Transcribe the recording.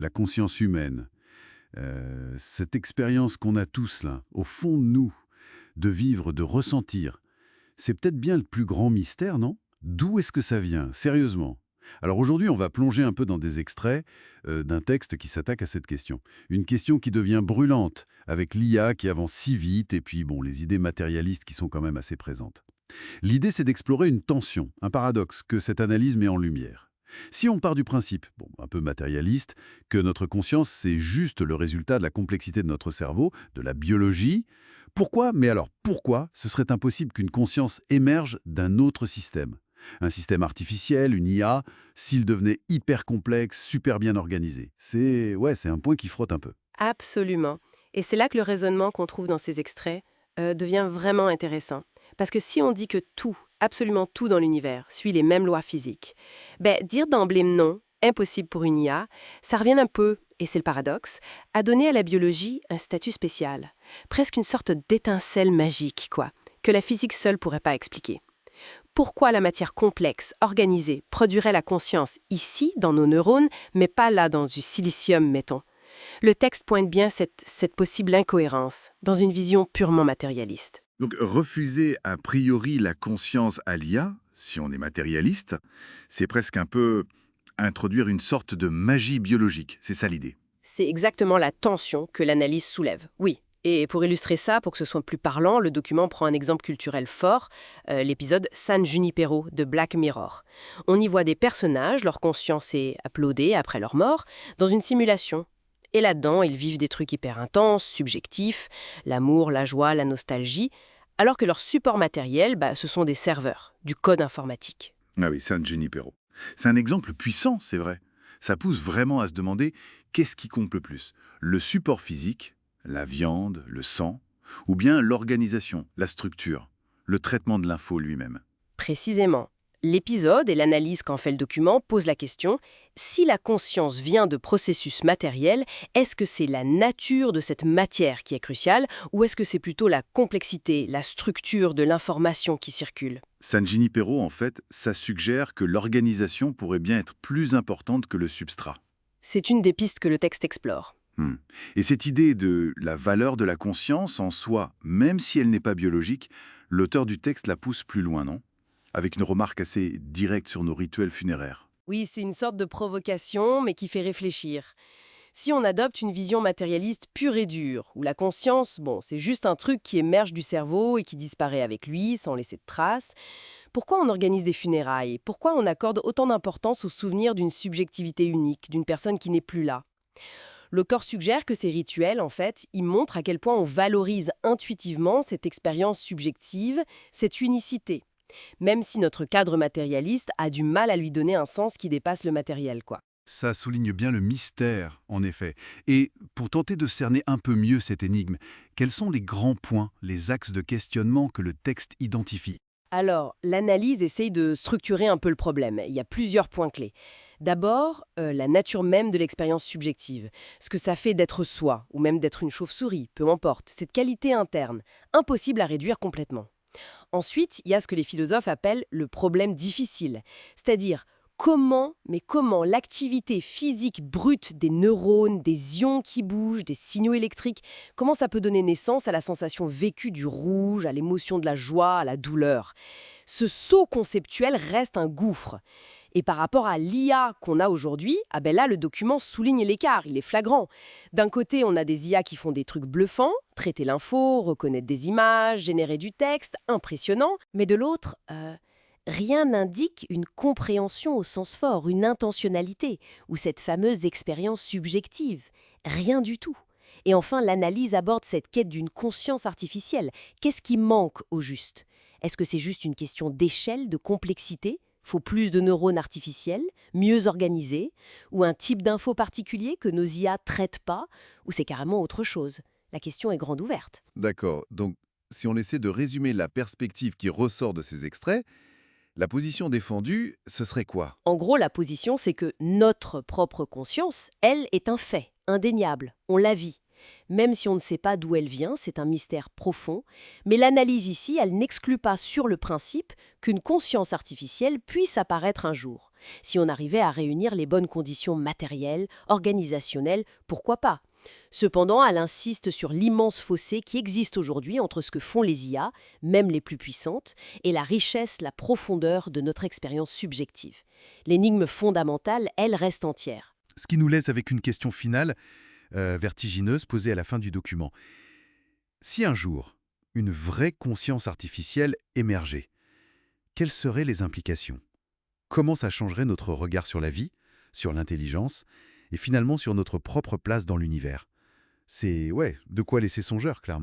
La conscience humaine, cette expérience qu'on a tous là, au fond de nous, de vivre, de ressentir, c'est peut-être bien le plus grand mystère, non? D'où est-ce que ça vient, sérieusement? Alors aujourd'hui, on va plonger un peu dans des extraits d'un texte qui s'attaque à cette question. Une question qui devient brûlante, avec l'IA qui avance si vite, et puis bon, les idées matérialistes qui sont quand même assez présentes. L'idée, c'est d'explorer une tension, un paradoxe que cette analyse met en lumière. Si on part du principe, bon, un peu matérialiste, que notre conscience, c'est juste le résultat de la complexité de notre cerveau, de la biologie, pourquoi, mais alors pourquoi, ce serait impossible qu'une conscience émerge d'un autre système? Un système artificiel, une IA, s'il devenait hyper complexe, super bien organisé. C'est un point qui frotte un peu. Absolument. Et c'est là que le raisonnement qu'on trouve dans ces extraits devient vraiment intéressant. Parce que si on dit que tout, absolument tout dans l'univers, suit les mêmes lois physiques, dire d'emblée non, impossible pour une IA, ça revient un peu, et c'est le paradoxe, à donner à la biologie un statut spécial. Presque une sorte d'étincelle magique, quoi, que la physique seule pourrait pas expliquer. Pourquoi la matière complexe, organisée, produirait la conscience ici, dans nos neurones, mais pas là, dans du silicium, mettons? Le texte pointe bien cette possible incohérence dans une vision purement matérialiste. Donc refuser a priori la conscience à l'IA, si on est matérialiste, c'est presque un peu introduire une sorte de magie biologique. C'est ça l'idée. C'est exactement la tension que l'analyse soulève, oui. Et pour illustrer ça, pour que ce soit plus parlant, le document prend un exemple culturel fort, l'épisode San Junipero de Black Mirror. On y voit des personnages, leur conscience est uploadée après leur mort, dans une simulation. Et là-dedans, ils vivent des trucs hyper intenses, subjectifs, l'amour, la joie, la nostalgie, alors que leur support matériel, ce sont des serveurs, du code informatique. Ah oui, San Junipero. C'est un exemple puissant, c'est vrai. Ça pousse vraiment à se demander qu'est-ce qui compte le plus. Le support physique, la viande, le sang, ou bien l'organisation, la structure, le traitement de l'info lui-même. Précisément. L'épisode et l'analyse qu'en fait le document posent la question, si la conscience vient de processus matériels, est-ce que c'est la nature de cette matière qui est cruciale, ou est-ce que c'est plutôt la complexité, la structure de l'information qui circule? San Junipero, en fait, ça suggère que l'organisation pourrait bien être plus importante que le substrat. C'est une des pistes que le texte explore. Hmm. Et cette idée de la valeur de la conscience en soi, même si elle n'est pas biologique, l'auteur du texte la pousse plus loin, non? Avec une remarque assez directe sur nos rituels funéraires. Oui, c'est une sorte de provocation, mais qui fait réfléchir. Si on adopte une vision matérialiste pure et dure, où la conscience, c'est juste un truc qui émerge du cerveau et qui disparaît avec lui, sans laisser de traces, pourquoi on organise des funérailles? Pourquoi on accorde autant d'importance au souvenir d'une subjectivité unique, d'une personne qui n'est plus là? Le corps suggère que ces rituels, en fait, ils montrent à quel point on valorise intuitivement cette expérience subjective, cette unicité. Même si notre cadre matérialiste a du mal à lui donner un sens qui dépasse le matériel, quoi. Ça souligne bien le mystère, en effet. Et pour tenter de cerner un peu mieux cette énigme, quels sont les grands points, les axes de questionnement que le texte identifie? Alors, l'analyse essaye de structurer un peu le problème. Il y a plusieurs points clés. D'abord, la nature même de l'expérience subjective. Ce que ça fait d'être soi, ou même d'être une chauve-souris, peu importe. Cette qualité interne, impossible à réduire complètement. Ensuite, il y a ce que les philosophes appellent le problème difficile, c'est-à-dire comment l'activité physique brute des neurones, des ions qui bougent, des signaux électriques, comment ça peut donner naissance à la sensation vécue du rouge, à l'émotion de la joie, à la douleur. Ce saut conceptuel reste un gouffre. Et par rapport à l'IA qu'on a aujourd'hui, là, le document souligne l'écart, il est flagrant. D'un côté, on a des IA qui font des trucs bluffants, traiter l'info, reconnaître des images, générer du texte, impressionnant. Mais de l'autre, rien n'indique une compréhension au sens fort, une intentionnalité, ou cette fameuse expérience subjective. Rien du tout. Et enfin, l'analyse aborde cette quête d'une conscience artificielle. Qu'est-ce qui manque au juste? Est-ce que c'est juste une question d'échelle, de complexité? Faut plus de neurones artificiels, mieux organisés, ou un type d'info particulier que nos IA traitent pas, ou c'est carrément autre chose? La question est grande ouverte. D'accord. Donc, si on essaie de résumer la perspective qui ressort de ces extraits, la position défendue, ce serait quoi? En gros, la position, c'est que notre propre conscience, elle, est un fait, indéniable, on la vit. Même si on ne sait pas d'où elle vient, c'est un mystère profond, mais l'analyse ici, elle n'exclut pas sur le principe qu'une conscience artificielle puisse apparaître un jour. Si on arrivait à réunir les bonnes conditions matérielles, organisationnelles, pourquoi pas? Cependant, elle insiste sur l'immense fossé qui existe aujourd'hui entre ce que font les IA, même les plus puissantes, et la richesse, la profondeur de notre expérience subjective. L'énigme fondamentale, elle, reste entière. Ce qui nous laisse avec une question finale, vertigineuse, posée à la fin du document. Si un jour, une vraie conscience artificielle émergeait, quelles seraient les implications? Comment ça changerait notre regard sur la vie, sur l'intelligence, et finalement sur notre propre place dans l'univers? C'est, de quoi laisser songeur, clairement.